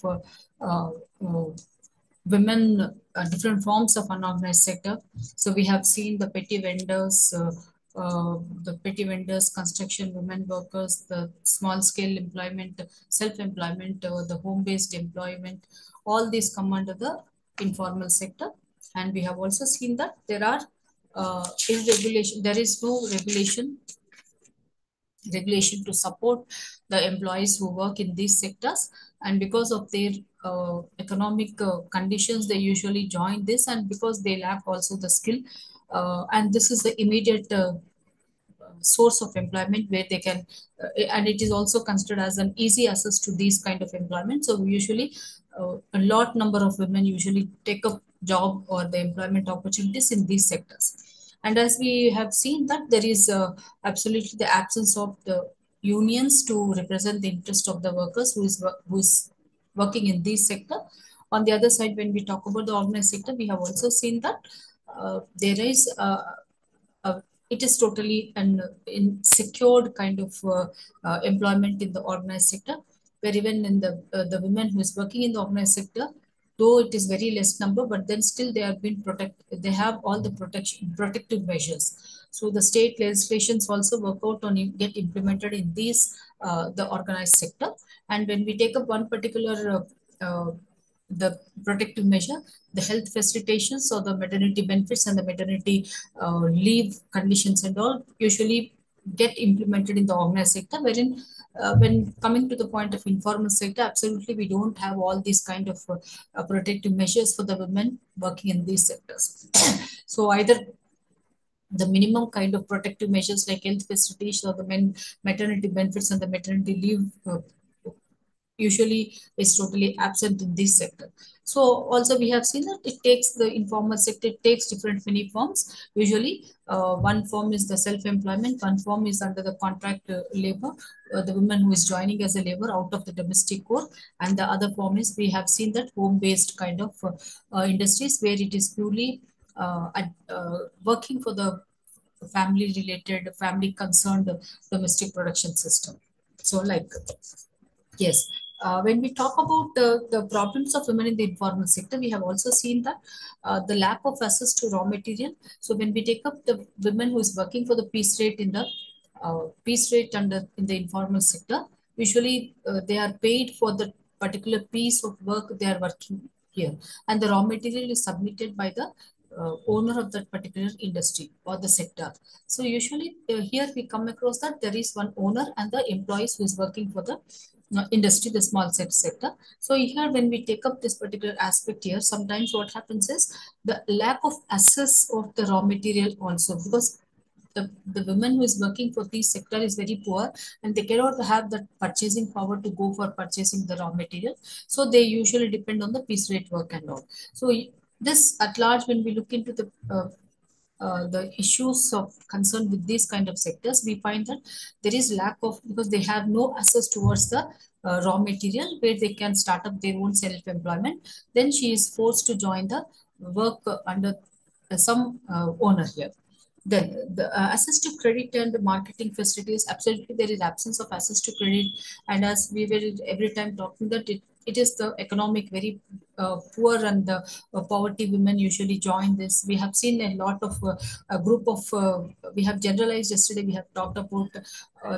uh, uh, women, different forms of unorganized sector. So we have seen the petty vendors, construction women workers, the small scale employment, self-employment, the home-based employment. All these come under the informal sector. And we have also seen that there are irregulation. There is no regulation to support the employees who work in these sectors, and because of their economic conditions they usually join this, and because they lack also the skill, and this is the immediate source of employment where they can and it is also considered as an easy access to these kind of employment. So usually a lot number of women usually take up job or the employment opportunities in these sectors. And as we have seen that there is absolutely the absence of the unions to represent the interest of the workers who is working in this sector. On the other side, when we talk about the organized sector, we have also seen that there is uh, it is totally an in secured kind of employment in the organized sector, where even in the women who is working in the organized sector, though it is very less number, but then still they have been they have all the protective measures. So the state legislations also work out on get implemented in these the organized sector. And when we take up one particular the protective measure, the health facilitations or the maternity benefits and the maternity leave conditions and all usually get implemented in the organized sector, wherein when coming to the point of informal sector, absolutely we don't have all these kind of protective measures for the women working in these sectors. So either the minimum kind of protective measures like health facilities or the maternity benefits and the maternity leave usually is totally absent in this sector. So also we have seen that it takes the informal sector, it takes different many forms. Usually one form is the self-employment, one form is under the contract labor, the woman who is joining as a labor out of the domestic core, and the other form is we have seen that home-based kind of industries where it is purely working for the family related, family concerned domestic production system. So like yes. When we talk about the problems of women in the informal sector, we have also seen that the lack of access to raw material. So when we take up the women who is working for the piece rate in the piece rate under in the informal sector, usually they are paid for the particular piece of work they are working here, and the raw material is submitted by the owner of that particular industry or the sector. So usually here we come across that there is one owner and the employees who is working for the industry, the small sector. So here, when we take up this particular aspect here, sometimes what happens is the lack of access of the raw material also, because the women who is working for this sector is very poor and they cannot have the purchasing power to go for purchasing the raw material. So they usually depend on the piece rate work and all. So this at large, when we look into the issues of concern with these kind of sectors, we find that there is lack of, because they have no access towards the raw material where they can start up their own self-employment. Then she is forced to join the work under some owner here. Then the access to credit and the marketing facilities, absolutely there is absence of access to credit. And as we were every time talking that it is the economic very poor and the poverty women usually join this. We have seen a lot of a group of we have generalized yesterday. We have talked about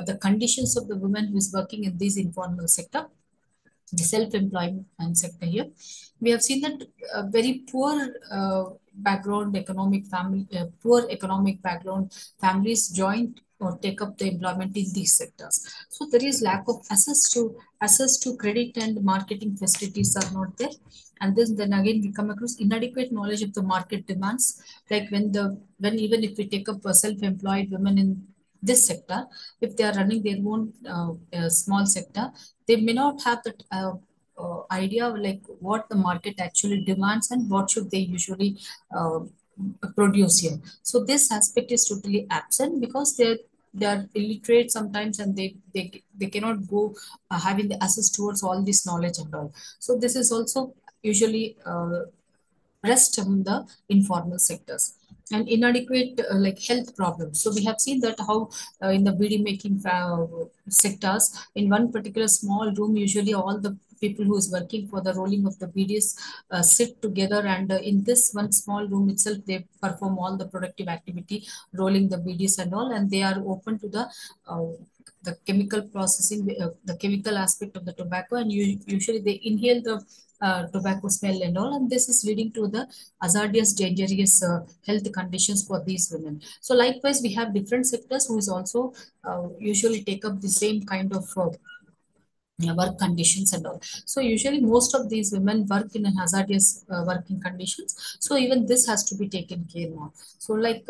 the conditions of the women who is working in this informal sector, the self-employment sector here. We have seen that very poor background economic family, poor economic background families join or take up the employment in these sectors. So there is lack of access to credit and marketing facilities are not there. And then again we come across inadequate knowledge of the market demands. Like when even if we take up self-employed women in this sector, if they are running their own small sector, they may not have that idea of like what the market actually demands and what should they usually uh, produce here. So this aspect is totally absent because they are illiterate sometimes, and they cannot go having the access towards all this knowledge and all. So this is also usually rest in the informal sectors. And inadequate like health problems. So we have seen that how in the BD making sectors, in one particular small room, usually all the people who is working for the rolling of the BDs sit together, and in this one small room itself, they perform all the productive activity, rolling the BDs and all, and they are open to the chemical processing, the chemical aspect of the tobacco, and usually they inhale the tobacco smell and all, and this is leading to the hazardous, dangerous health conditions for these women. So likewise, we have different sectors who is also usually take up the same kind of work conditions and all. So usually most of these women work in a hazardous working conditions. So even this has to be taken care of. So like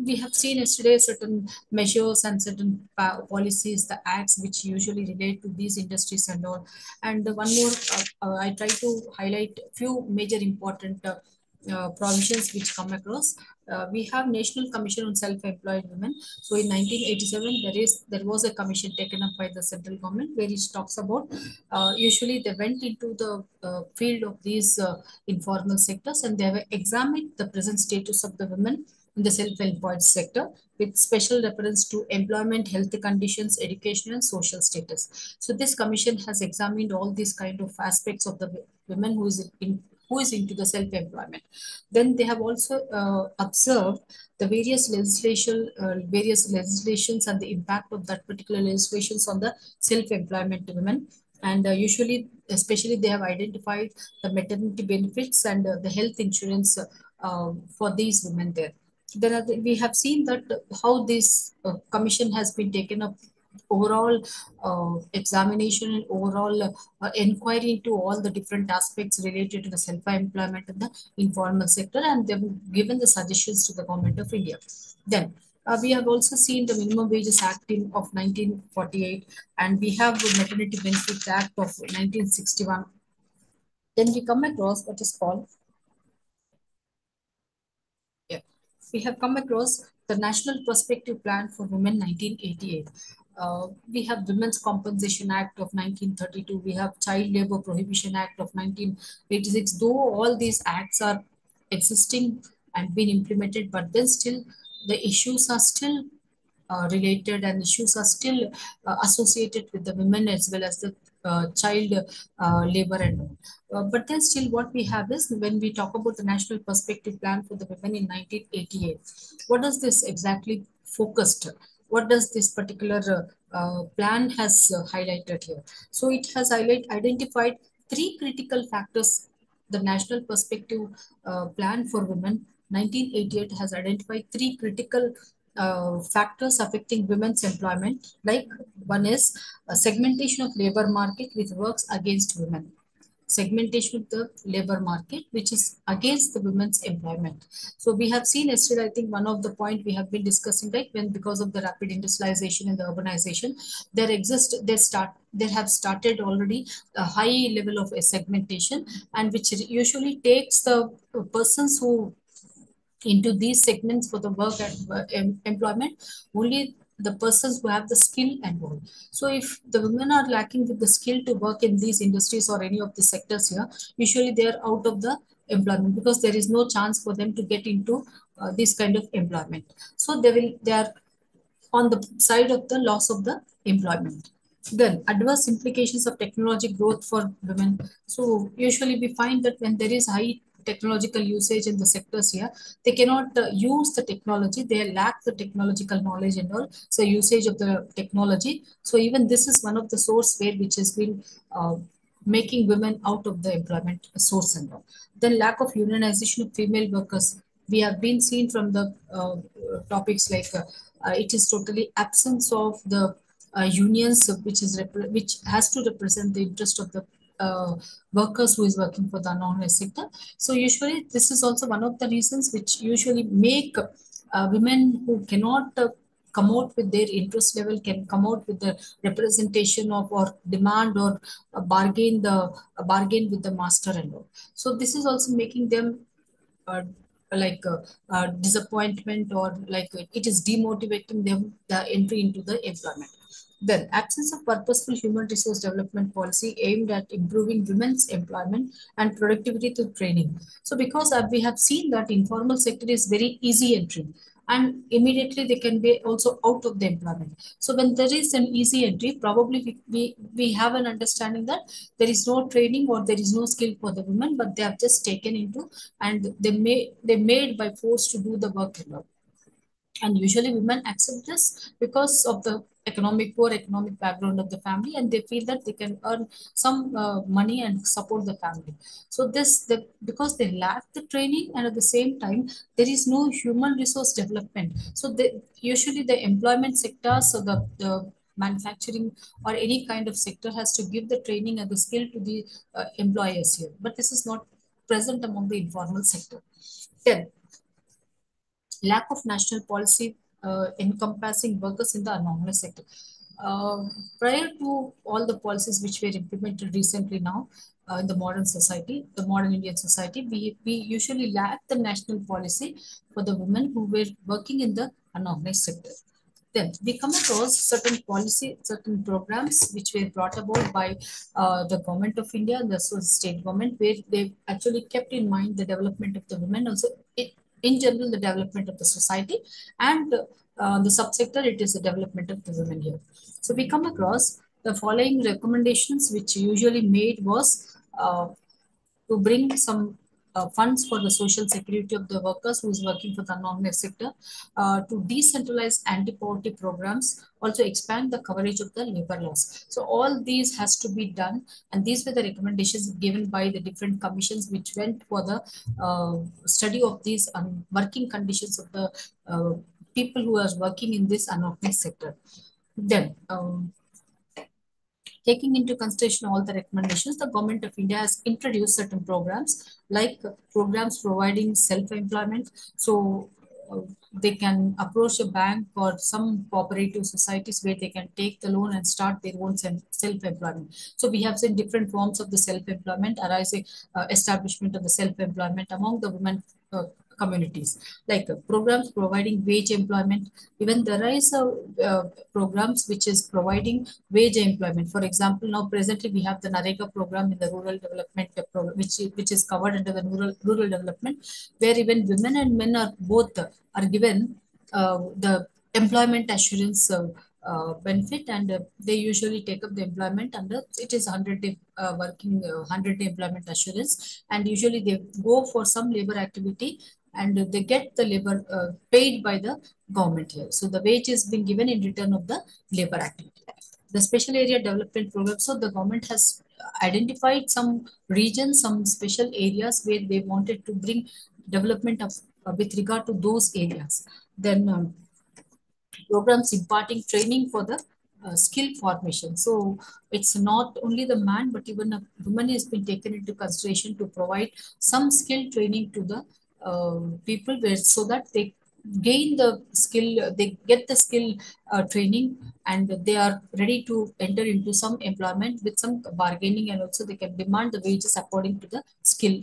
we have seen yesterday certain measures and certain policies, the acts which usually relate to these industries and all. And one more, I try to highlight few major important provisions which come across. We have National Commission on Self-Employed Women. So in 1987, there was a commission taken up by the central government where it talks about usually they went into the field of these informal sectors, and they have examined the present status of the women in the self-employed sector with special reference to employment, health conditions, education, and social status. So this commission has examined all these kind of aspects of the women who is into the self-employment. Then they have also observed the various legislations and the impact of that particular legislations on the self-employment women. And usually, especially, they have identified the maternity benefits and the health insurance for these women there. We have seen that how this commission has been taken up overall examination and overall inquiry into all the different aspects related to the self-employment in the informal sector, and they've given the suggestions to the government of India. Then we have also seen the Minimum Wages Act of 1948, and we have the Maternity Benefit Act of 1961. Then we come across what is called, yeah, we have come across the National Perspective Plan for Women 1988. We have Women's Compensation Act of 1932. We have Child Labor Prohibition Act of 1986. Though all these acts are existing and being implemented, but then still the issues are still related, and issues are still associated with the women as well as the child labor and all. But then still what we have is when we talk about the National Perspective Plan for the Women in 1988, what does this exactly focused? What does this particular plan has highlighted here? So it has identified three critical factors. The National Perspective Plan for Women 1988 has identified three critical factors affecting women's employment. Like one is a segmentation of labor market which works against women. Segmentation of the labor market which is against the women's employment. So we have seen yesterday, I think one of the point we have been discussing, right, when because of the rapid industrialization and the urbanization, there have started already a high level of a segmentation, and which usually takes the persons who into these segments for the work and employment, only the persons who have the skill and all. So if the women are lacking with the skill to work in these industries or any of the sectors here, usually they are out of the employment because there is no chance for them to get into this kind of employment. So they are on the side of the loss of the employment. Then adverse implications of technology growth for women. So usually we find that when there is high technological usage in the sectors here, they cannot use the technology. They lack the technological knowledge and all. So usage of the technology. So even this is one of the source where which has been making women out of the employment source and all. Then lack of unionization of female workers. We have been seen from the topics like it is totally absence of the unions which has to represent the interest of the workers who is working for the unorganized sector. So usually this is also one of the reasons which usually make women who cannot come out with their interest level, can come out with the representation of or demand or bargain with the master and all. So this is also making them uh, like disappointment, or like it is demotivating them the entry into the employment. Then absence of purposeful human resource development policy aimed at improving women's employment and productivity through training. So because we have seen that informal sector is very easy entry, and immediately they can be also out of the employment. So when there is an easy entry, probably we have an understanding that there is no training or there is no skill for the women, but they have just taken into, and they made by force to do the work alone. And usually women accept this because of the poor economic background of the family, and they feel that they can earn some money and support the family. So because they lack the training, and at the same time there is no human resource development. So usually the employment sectors, so the manufacturing or any kind of sector has to give the training and the skill to the employers here, but this is not present among the informal sector. Then lack of national policy encompassing workers in the anomalous sector. Prior to all the policies which were implemented recently now in the modern society, the modern Indian society, we usually lack the national policy for the women who were working in the unorganized sector. Then we come across certain policy, certain programs which were brought about by the government of India and the state government, where they actually kept in mind the development of the women, also in general the development of the society, and the subsector it is the development of the women here. So we come across the following recommendations which usually made was to bring some funds for the social security of the workers who is working for the non-net sector, to decentralize anti-poverty programs, also expand the coverage of the labor laws. So all these has to be done, and these were the recommendations given by the different commissions which went for the study of these working conditions of the people who are working in this unorganized sector. Then taking into consideration all the recommendations, the government of India has introduced certain programs like programs providing self-employment. So they can approach a bank or some cooperative societies where they can take the loan and start their own self-employment. So we have seen different forms of the self-employment arising, establishment of the self-employment among the women communities, like programs providing wage employment. Even there is programs which is providing wage employment. For example, now presently we have the Narega program in the rural development program, which is covered under the rural development, where even women and men are both are given the employment assurance benefit, and they usually take up the employment under it is 100-day working 100-day employment assurance, and usually they go for some labor activity and they get the labor paid by the government here. So the wage is being given in return of the labor activity. The special area development program. So the government has identified some regions, some special areas where they wanted to bring development of with regard to those areas. Then programs imparting training for the skill formation. So it's not only the man, but even a woman has been taken into consideration to provide some skill training to the people, where so that they gain the skill, they get the skill training, and they are ready to enter into some employment with some bargaining, and also they can demand the wages according to the skill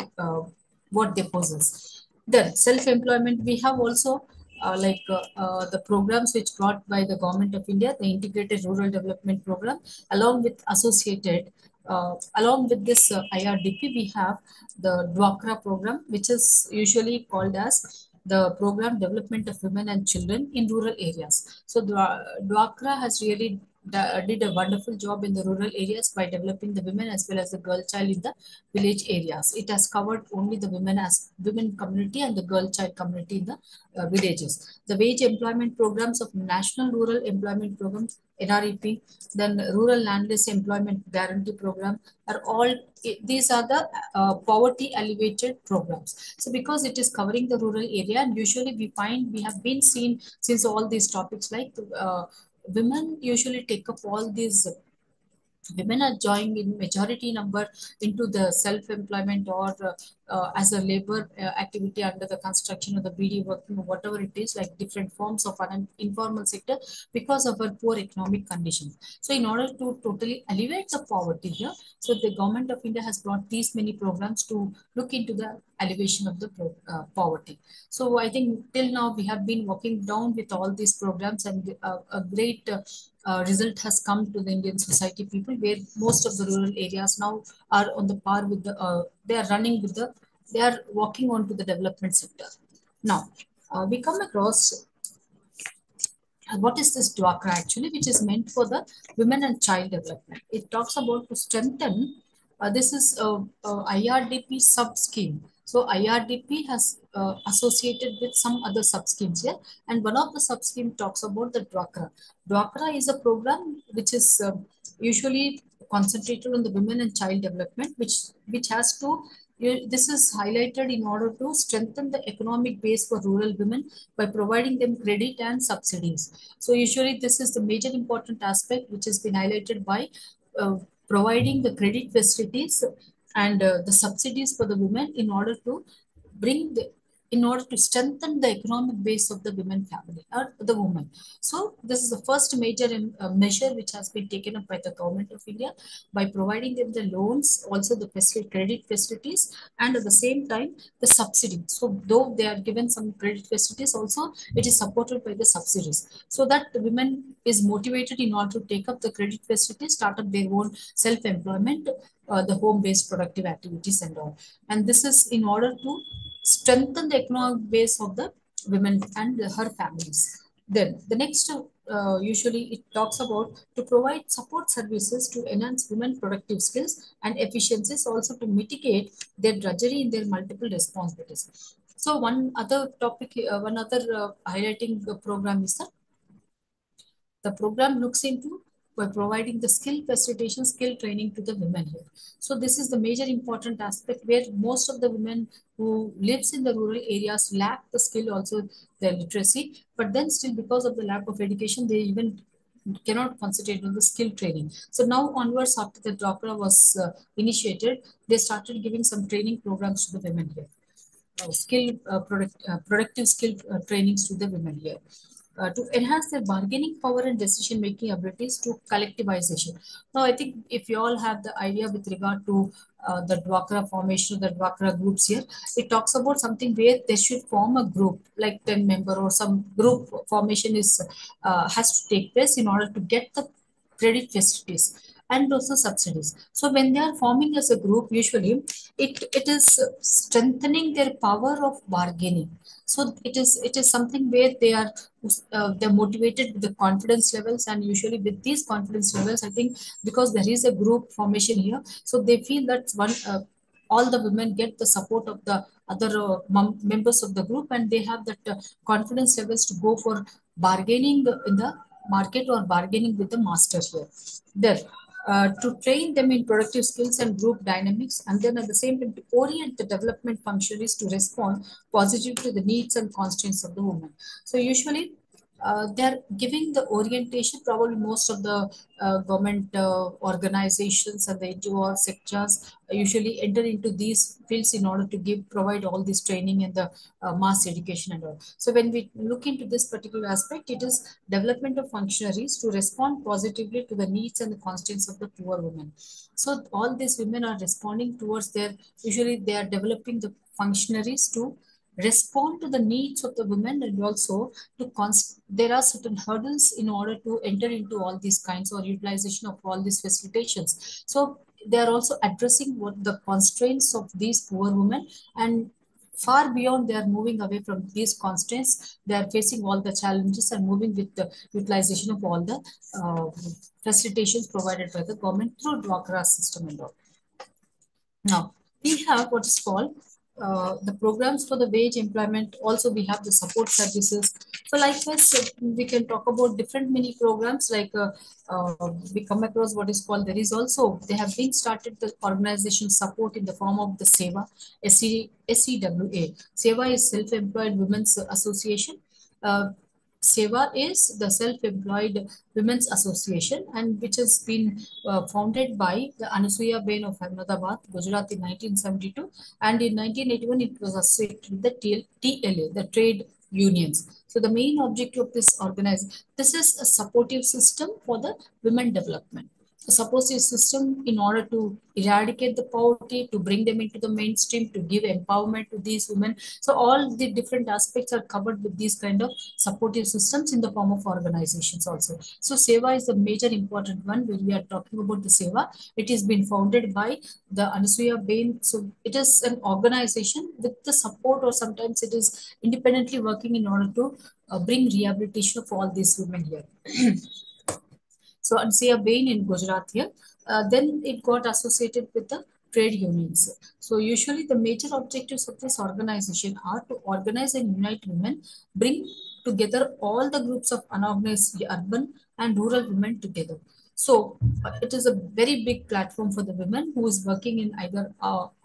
what they possess. Then self-employment, we have also the programs which brought by the government of India, the integrated rural development program, along with associated, along with this IRDP, we have the DWACRA program, which is usually called as the program development of women and children in rural areas. So the DWACRA has really did a wonderful job in the rural areas by developing the women as well as the girl child in the village areas. It has covered only the women as women community and the girl child community in the villages. The wage employment programs of National Rural Employment Programs, NREP, then Rural Landless Employment Guarantee Program are all, these are the poverty alleviated programs. So because it is covering the rural area, and usually we find we have been seen since all these topics, like women usually take up all these, women are joining in majority number into the self-employment or as a labor activity under the construction of the BD working or whatever it is, like different forms of informal sector, because of our poor economic conditions. So in order to totally alleviate the poverty here, so the government of India has brought these many programs to look into the alleviation of the poverty. So I think till now we have been working down with all these programs, and a great result has come to the Indian society people, where most of the rural areas now are on the par with the, they are running with the, they are walking on to the development sector. Now, we come across What is this DWACRA actually, which is meant for the women and child development. It talks about to strengthen, this is a IRDP sub scheme. So IRDP has associated with some other sub schemes here, and one of the sub scheme talks about the DWACRA. DWACRA is a program which is usually concentrated on the women and child development, which has to, this is highlighted in order to strengthen the economic base for rural women by providing them credit and subsidies. So usually this is the major important aspect which has been highlighted by uh, providing the credit facilities and the subsidies for the women in order to bring the, in order to strengthen the economic base of the women family or the woman. So this is the first major measure which has been taken up by the government of India by providing them the loans, also the credit facilities, and at the same time the subsidy. So though they are given some credit facilities, also it is supported by the subsidies, so that the women is motivated in order to take up the credit facilities, start up their own self-employment, the home-based productive activities and all. And this is in order to strengthen the economic base of the women and her families. Then the next, usually it talks about to provide support services to enhance women productive skills and efficiencies, also to mitigate their drudgery in their multiple responsibilities. So one other topic, one other highlighting program is the program looks into by providing the skill facilitation, skill training to the women here. So this is the major important aspect where most of the women who lives in the rural areas lack the skill, also their literacy, but then still because of the lack of education, they even cannot concentrate on the skill training. So now onwards, after the DROCRA was initiated, they started giving some training programs to the women here, productive skill trainings to the women here, to enhance their bargaining power and decision making abilities to collectivization. Now, I think if you all have the idea with regard to the Dwakra formation, the Dwakra groups here, it talks about something where they should form a group like 10 member or some group formation is has to take place in order to get the credit facilities and also subsidies. So when they are forming as a group, usually it is strengthening their power of bargaining. So it is something where they're motivated with the confidence levels, and usually with these confidence levels, I think because there is a group formation here, so they feel that one all the women get the support of the other members of the group, and they have that confidence levels to go for bargaining in the market or bargaining with the master here. There, to train them in productive skills and group dynamics, and then at the same time to orient the development functionaries to respond positive to the needs and constraints of the woman. So usually they're giving the orientation. Probably most of the government organizations and the NGO sectors usually enter into these fields in order to provide all this training and the mass education and all. So when we look into this particular aspect, it is development of functionaries to respond positively to the needs and the constraints of the poor women. So all these women are responding towards their, usually they are developing the functionaries to respond to the needs of the women, and also to there are certain hurdles in order to enter into all these kinds or utilization of all these facilitations. So they are also addressing what the constraints of these poor women, and far beyond they are moving away from these constraints. They are facing all the challenges and moving with the utilization of all the uh, facilitations provided by the government through Dwakra system and all. Now, we have what is called the programs for the wage employment. Also, we have the support services. So, likewise, we can talk about different mini programs like we come across what is called, there is also, they have been started the organization support in the form of the SEWA, SEWA. SEWA is Self-Employed Women's Association. Uh, SEWA is the Self-Employed Women's Association, and which has been founded by the Anusuya Bain of Ahmedabad, Gujarat in 1972, and in 1981 it was associated with the TLA, the trade unions. So the main objective of this organization, this is a supportive system for the women development. supportive system in order to eradicate the poverty, to bring them into the mainstream, to give empowerment to these women. So all the different aspects are covered with these kind of supportive systems in the form of organizations also. So Seva is the major important one when we are talking about the Seva. It has been founded by the Anasuya Bain. So it is an organization with the support, or sometimes it is independently working in order to bring rehabilitation of all these women here. So and say a Bain in Gujarat here, then it got associated with the trade unions. So usually the major objectives of this organization are to organize and unite women, bring together all the groups of unorganized urban and rural women together. So it is a very big platform for the women who is working in either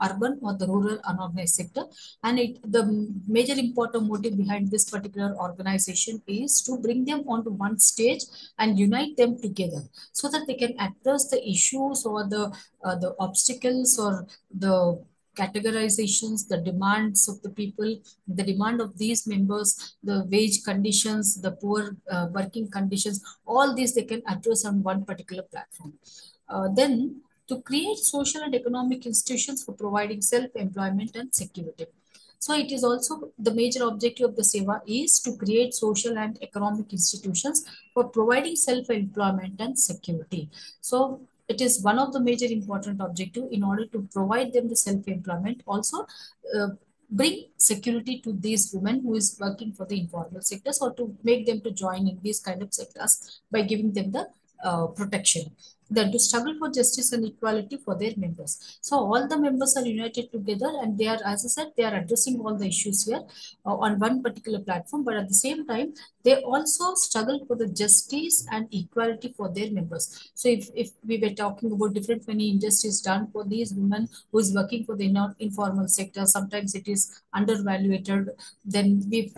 urban or the rural unorganized sector. And the major important motive behind this particular organization is to bring them onto one stage and unite them together so that they can address the issues or the obstacles or the categorizations, the demands of the people, the demand of these members, the wage conditions, the poor working conditions, all these they can address on one particular platform. Then to create social and economic institutions for providing self-employment and security. So it is also the major objective of the Seva is to create social and economic institutions for providing self-employment and security. So it is one of the major important objective in order to provide them the self-employment, also uh, bring security to these women who is working for the informal sectors, or to make them to join in these kind of sectors by giving them the protection. Then to struggle for justice and equality for their members. So all the members are united together, and they are, as I said, they are addressing all the issues here on one particular platform. But at the same time, they also struggle for the justice and equality for their members. So if we were talking about different many injustice done for these women who is working for the informal sector, sometimes it is undervaluated. Then we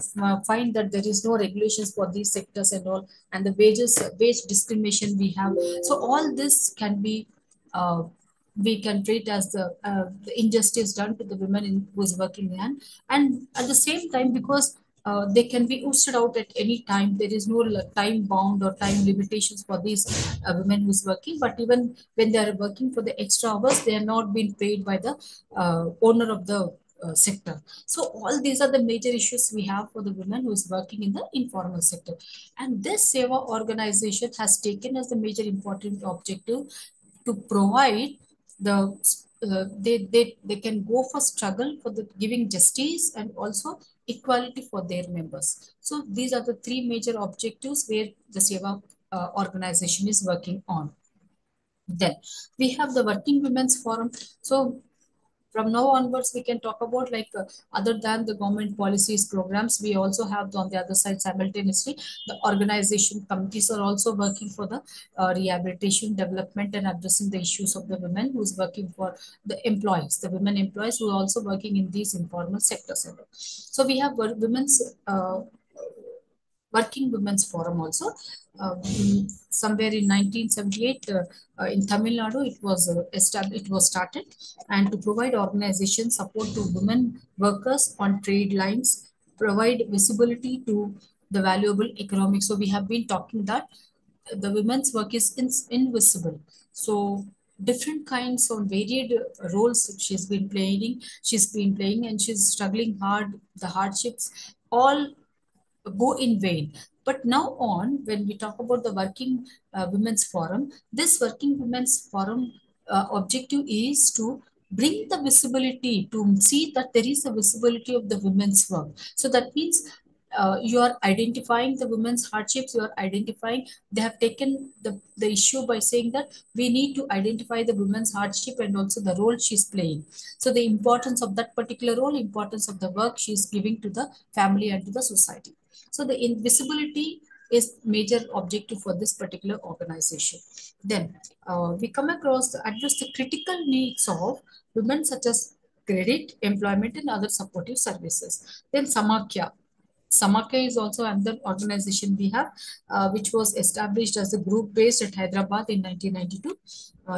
find that there is no regulations for these sectors and all, and the wage discrimination we have. So all this can be we can treat as the injustice done to the women who is working in. And at the same time, because they can be ousted out at any time, there is no time bound or time limitations for these women who is working. But even when they are working for the extra hours, they are not being paid by the owner of the sector. So all these are the major issues we have for the women who is working in the informal sector. And this Seva organization has taken as the major important objective to provide the they can go for struggle for the giving justice and also equality for their members. So these are the three major objectives where the Seva organization is working on. Then we have the Working Women's Forum. So from now onwards, we can talk about like other than the government policies, programs, we also have on the other side simultaneously the organization committees are also working for the rehabilitation, development, and addressing the issues of the women who is working for the employees, the women employees who are also working in these informal sectors. So we have women's Working Women's Forum also. Somewhere in 1978, in Tamil Nadu, it was established. It was started, and to provide organization support to women workers on trade lines, provide visibility to the valuable economics. So we have been talking that the women's work is invisible. So different kinds of varied roles she's been playing, and she's struggling hard. The hardships all go in vain. But now on, when we talk about the Working Women's Forum, this Working Women's Forum objective is to bring the visibility, to see that there is a visibility of the women's work. So that means you are identifying the women's hardships, you are identifying, they have taken the issue by saying that we need to identify the women's hardship and also the role she's playing. So the importance of that particular role, importance of the work she's giving to the family and to the society. So the invisibility is major objective for this particular organization. Then we come across to address the critical needs of women such as credit, employment, and other supportive services. Then Samakya. Samakya is also another organization we have, which was established as a group based at Hyderabad in 1992.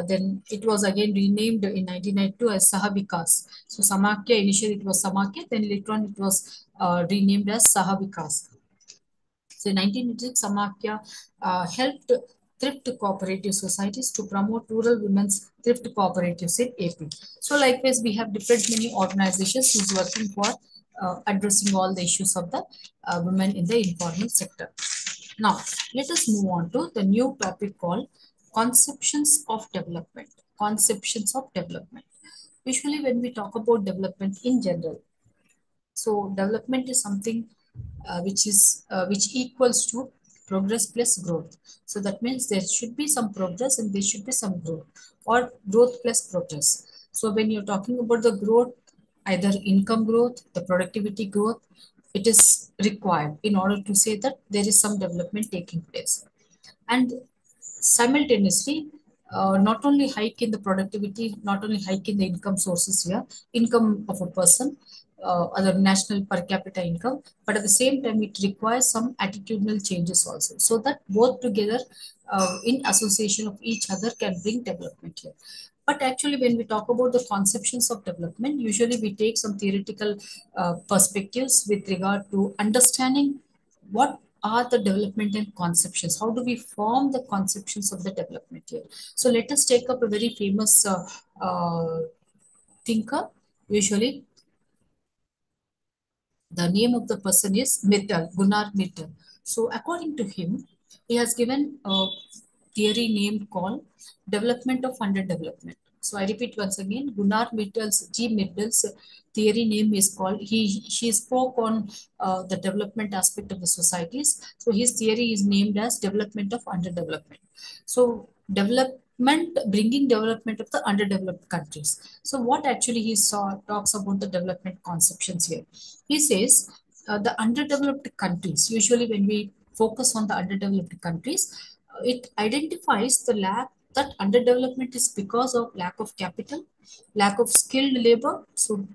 Then it was again renamed in 1992 as Sahavikas. So Samakya, initially it was Samakya, then later on it was renamed as Sahavikas. So in 1986, Samakya helped thrift cooperative societies to promote rural women's thrift cooperatives in AP. So likewise, we have different many organizations who's working for addressing all the issues of the women in the informal sector. Now, let us move on to the new topic called conceptions of development. Conceptions of development. Usually, when we talk about development in general, so development is something which equals to progress plus growth. So that means there should be some progress and there should be some growth, or growth plus progress. So when you're talking about the growth, either income growth, the productivity growth, it is required in order to say that there is some development taking place. And simultaneously, not only hike in the productivity, not only hike in the income sources here, income of a person, other national per capita income, but at the same time, it requires some attitudinal changes also, so that both together, in association of each other, can bring development here. But actually, when we talk about the conceptions of development, usually we take some theoretical perspectives with regard to understanding what are the development and conceptions. How do we form the conceptions of the development here? So let us take up a very famous thinker. Usually, the name of the person is Mittal, Gunnar Mittal. So according to him, he has given a theory named called development of underdevelopment. So I repeat once again, Mittal's theory name is called, she spoke on the development aspect of the societies. So his theory is named as development of underdevelopment. So development, bringing development of the underdeveloped countries. So what actually he saw talks about the development conceptions here. He says the underdeveloped countries, usually when we focus on the underdeveloped countries, it identifies the lack, that underdevelopment is because of lack of capital, lack of skilled labor. So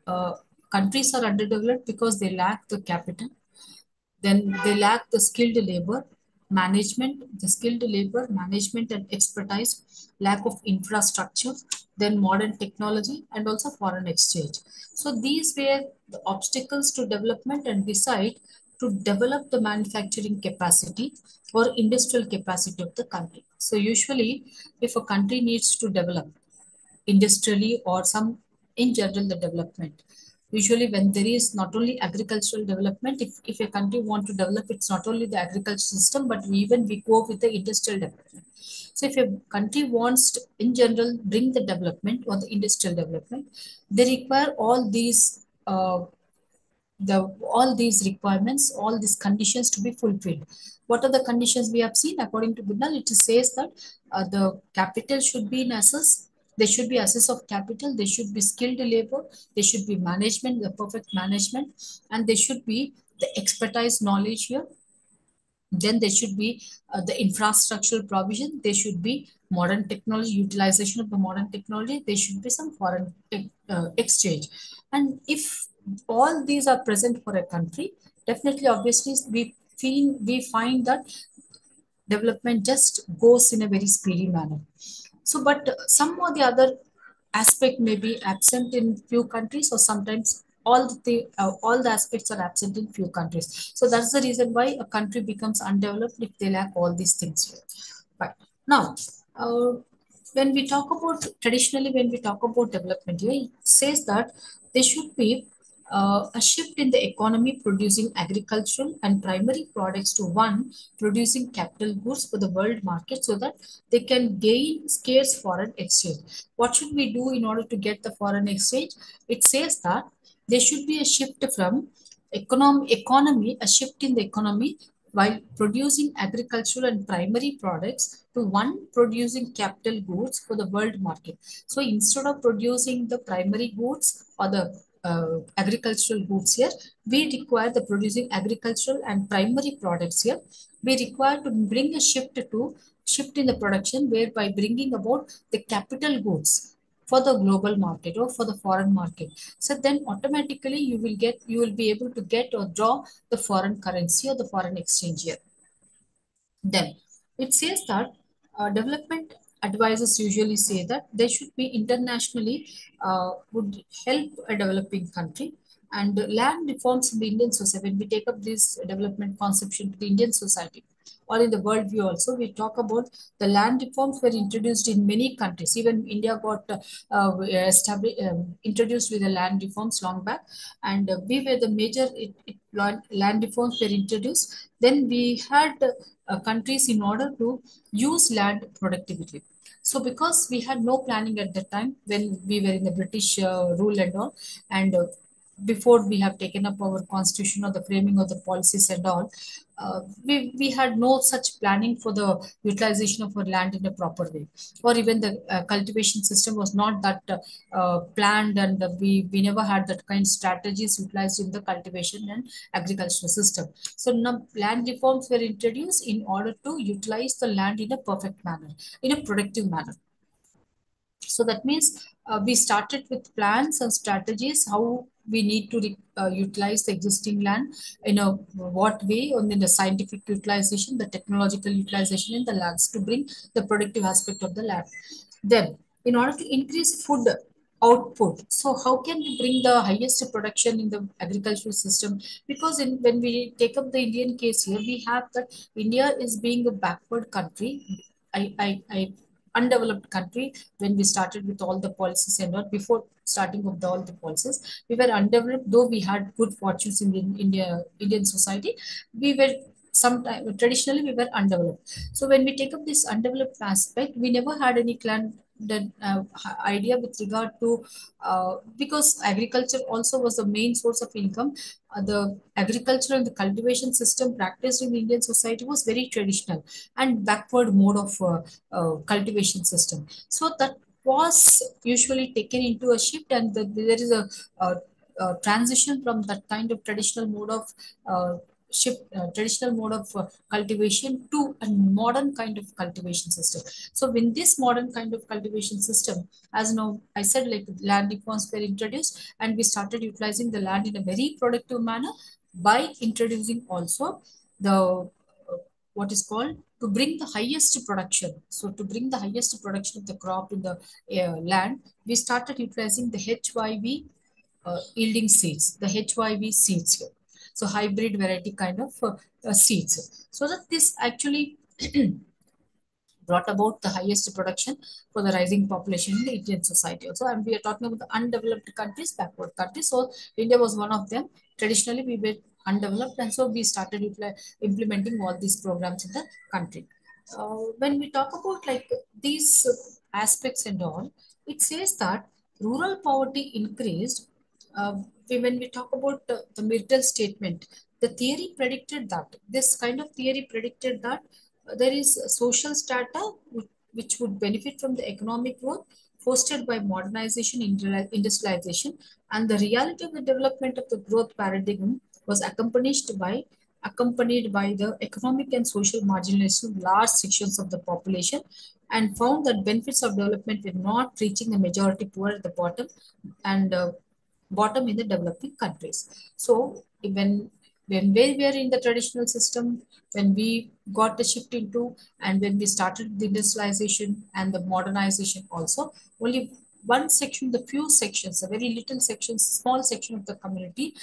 uh, countries are underdeveloped because they lack the capital, then they lack the skilled labor management, the skilled labor management and expertise, lack of infrastructure, then modern technology, and also foreign exchange. So these were the obstacles to development and decide to develop the manufacturing capacity or industrial capacity of the country. So usually, if a country needs to develop industrially or some in general the development, usually when there is not only agricultural development, if a country want to develop, it's not only the agriculture system, but we go with the industrial development. So if a country wants to in general bring the development or the industrial development, they require all these the all these requirements, all these conditions to be fulfilled. What are the conditions we have seen? According to Goodall, it says that the capital should be in assess. There should be assess of capital. There should be skilled labor. There should be management, the perfect management, and there should be the expertise knowledge here. Then there should be the infrastructural provision. There should be modern technology, utilization of the modern technology. There should be some foreign exchange. And if all these are present for a country, definitely, obviously, we find that development just goes in a very speedy manner. So, but some or the other aspect may be absent in few countries, or sometimes all the aspects are absent in few countries. So that's the reason why a country becomes undeveloped if they lack all these things here. But now, uh, when we talk about traditionally, when we talk about development here, it says that there should be a shift in the economy producing agricultural and primary products to one producing capital goods for the world market, so that they can gain scarce foreign exchange. What should we do in order to get the foreign exchange? It says that there should be a shift from economy, a shift in the economy while producing agricultural and primary products to one producing capital goods for the world market. So instead of producing the primary goods or the agricultural goods here, we require the producing agricultural and primary products here. We require to bring a shift in the production, whereby bringing about the capital goods for the global market or for the foreign market. So then automatically you will be able to get or draw the foreign currency or the foreign exchange here. Then it says that development advisors usually say that they should be internationally would help a developing country And land reforms in the Indian society, when we take up this development conception to the Indian society or in the world view also, we talk about the land reforms were introduced in many countries. Even India got introduced with the land reforms long back, and we were the major land reforms were introduced. Then we had countries in order to use land productively. So because we had no planning at that time when we were in the British rule and all, and before we have taken up our constitution or the framing of the policies and all, we had no such planning for the utilization of our land in a proper way, or even the cultivation system was not that planned, and we never had that kind of strategies utilized in the cultivation and agricultural system. So now land reforms were introduced in order to utilize the land in a perfect manner, in a productive manner. So that means we started with plans and strategies how we need to utilize the existing land in a what way, and in the scientific utilization, the technological utilization in the lands to bring the productive aspect of the land. Then, in order to increase food output, so how can we bring the highest production in the agricultural system? Because when we take up the Indian case here, we have that India is being a backward country. I undeveloped country when we started with all the policies and all. Before starting with all the policies, we were undeveloped, though we had good fortunes in the Indian society. We were sometime traditionally we were undeveloped. So when we take up this undeveloped aspect, we never had any clan that idea with regard to because agriculture also was the main source of income. The agriculture and the cultivation system practiced in the Indian society was very traditional and backward mode of cultivation system. So that was usually taken into a shift, and there is a transition from that kind of traditional mode of traditional mode of cultivation to a modern kind of cultivation system. So in this modern kind of cultivation system, as now I said, like land reforms were introduced, and we started utilizing the land in a very productive manner by introducing also the what is called to bring the highest production. So to bring the highest production of the crop in the land, we started utilizing the HYV yielding seeds, the HYV seeds here. So hybrid variety kind of seeds. So that this actually brought about the highest production for the rising population in the Indian society also. And we are talking about the undeveloped countries, backward countries. So India was one of them. Traditionally, we were undeveloped, and so we started implementing all these programs in the country. When we talk about like these aspects and all, it says that rural poverty increased. Uh, when we talk about the Mirtal statement, the theory predicted that this kind of theory predicted that there is a social strata which would benefit from the economic growth fostered by modernization, industrialization, and the reality of the development of the growth paradigm was accompanied by the economic and social marginalization of large sections of the population, and found that benefits of development were not reaching the majority poor at the and bottom in the developing countries. So when we were in the traditional system, when we got the shift into, and when we started the industrialization and the modernization also, only one section, the few sections, a very little sections, small section of the community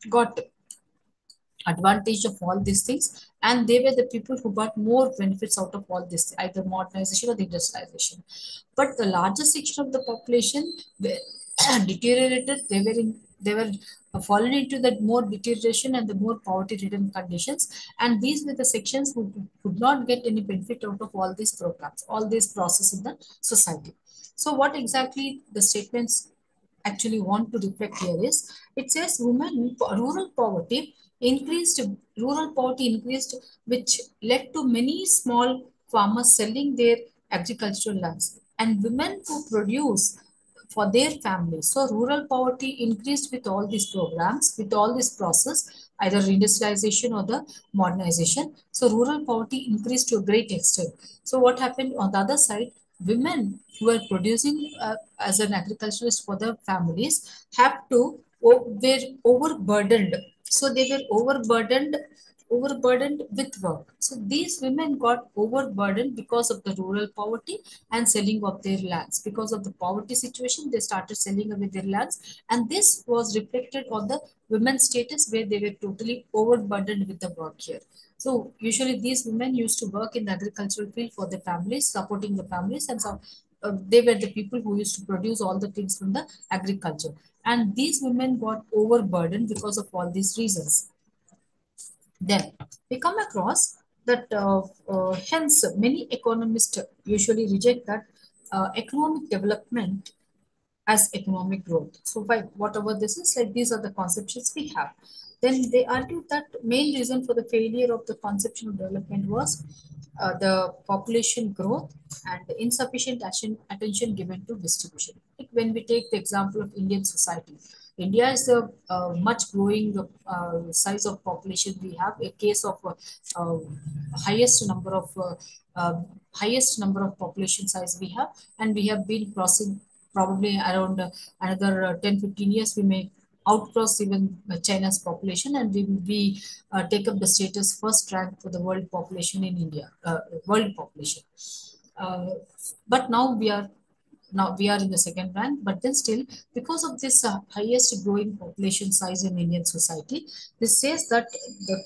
got advantage of all these things, and they were the people who got more benefits out of all this, either modernization or the industrialization. But the larger section of the population were deteriorated. They were fallen into that more deterioration and the more poverty ridden conditions, and these were the sections who could not get any benefit out of all these programs, all these process in the society. So what exactly the statements actually want to reflect here is, it says increased rural poverty increased, which led to many small farmers selling their agricultural lands and women who produce for their families. So rural poverty increased with all these programs, with all this process, either industrialization or the modernization. So rural poverty increased to a great extent. So what happened on the other side? Women who were producing as an agriculturalist for their families have to were overburdened. So they were overburdened with work. So these women got overburdened because of the rural poverty and selling of their lands. Because of the poverty situation, they started selling away their lands, and this was reflected on the women's status where they were totally overburdened with the work here. So usually these women used to work in the agricultural field for the families, supporting the families, and so they were the people who used to produce all the things from the agriculture. And these women got overburdened because of all these reasons. Then we come across that hence many economists usually reject that economic development as economic growth. So by whatever this is, like these are the conceptions we have. Then they argue that main reason for the failure of the conception of development was the population growth and the insufficient attention given to distribution. Like when we take the example of Indian society, India is a much growing size of population. We have a case of uh, highest number of highest number of population size we have, and we have been crossing probably around another 10-15 years. We may outcross even China's population, and we take up the status first rank for the world population in India, world population. Uh, but now we are in the second rank, but then still, because of this highest growing population size in Indian society, this says that the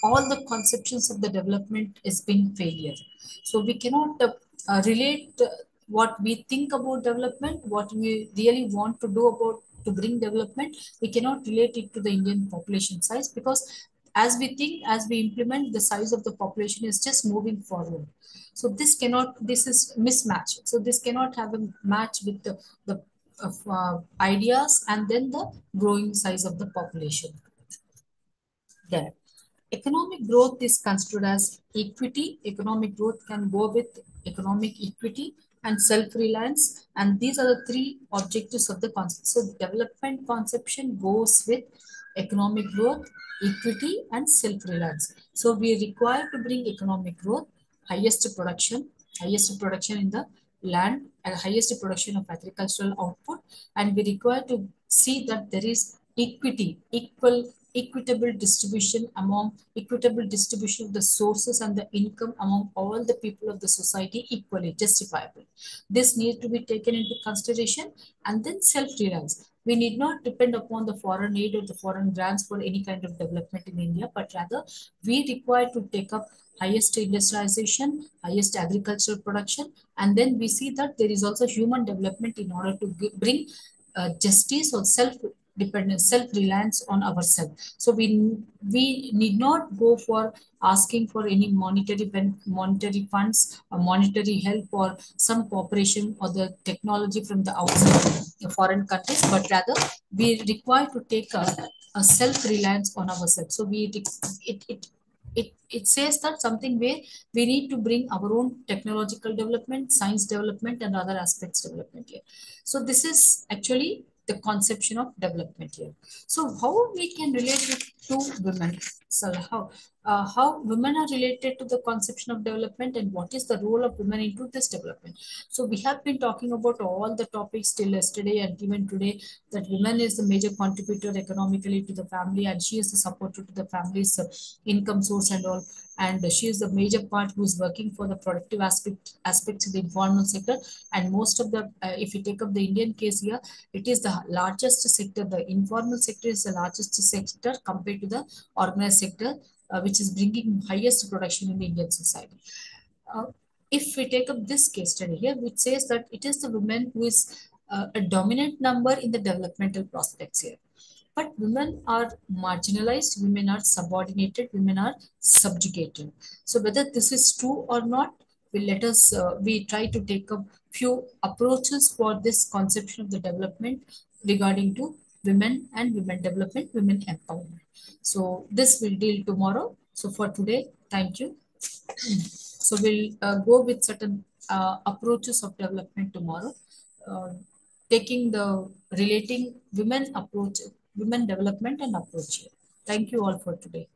all the conceptions of the development has been failure. So we cannot relate what we think about development, what we really want to do about to bring development. We cannot relate it to the Indian population size, because as we think, as we implement, the size of the population is just moving forward. So this is mismatch. So this cannot have a match with the ideas and then the growing size of the population there. Economic growth is considered as equity. Economic growth can go with economic equity and self-reliance. And these are the three objectives of the concept. So development conception goes with economic growth, equity, and self-reliance. So we require to bring economic growth, highest production in the land, and highest production of agricultural output. And we require to see that there is equitable distribution of the sources and the income among all the people of the society equally justifiable. This needs to be taken into consideration. And then self-reliance. We need not depend upon the foreign aid or the foreign grants for any kind of development in India, but rather we require to take up highest industrialization, highest agricultural production, and then we see that there is also human development in order to bring justice or self-dependence, self-reliance on ourselves. So we need not go for asking for any monetary funds, or monetary help, or some cooperation or the technology from the outside foreign countries, but rather we require to take a self-reliance on ourselves. So it says that something where we need to bring our own technological development, science development, and other aspects development here. So this is actually the conception of development here. So how we can relate it to women? So how women are related to the conception of development, and what is the role of women into this development? So we have been talking about all the topics till yesterday and even today, that women is the major contributor economically to the family, and she is the supporter to the family's income source and all. And she is the major part who is working for the productive aspects of the informal sector. And most of the if you take up the Indian case here, it is the largest sector. The informal sector is the largest sector compared to the organized sector, which is bringing highest production in the Indian society. Uh, if we take up this case study here, which says that it is the women who is a dominant number in the developmental prospects here. But women are marginalized, women are subordinated, women are subjugated. So whether this is true or not, we try to take a few approaches for this conception of the development regarding to women and women development, women empowerment. So this will deal tomorrow. So for today, thank you. So we'll go with certain approaches of development tomorrow, uh, taking the relating women approach, women development and approach here. Thank you all for today.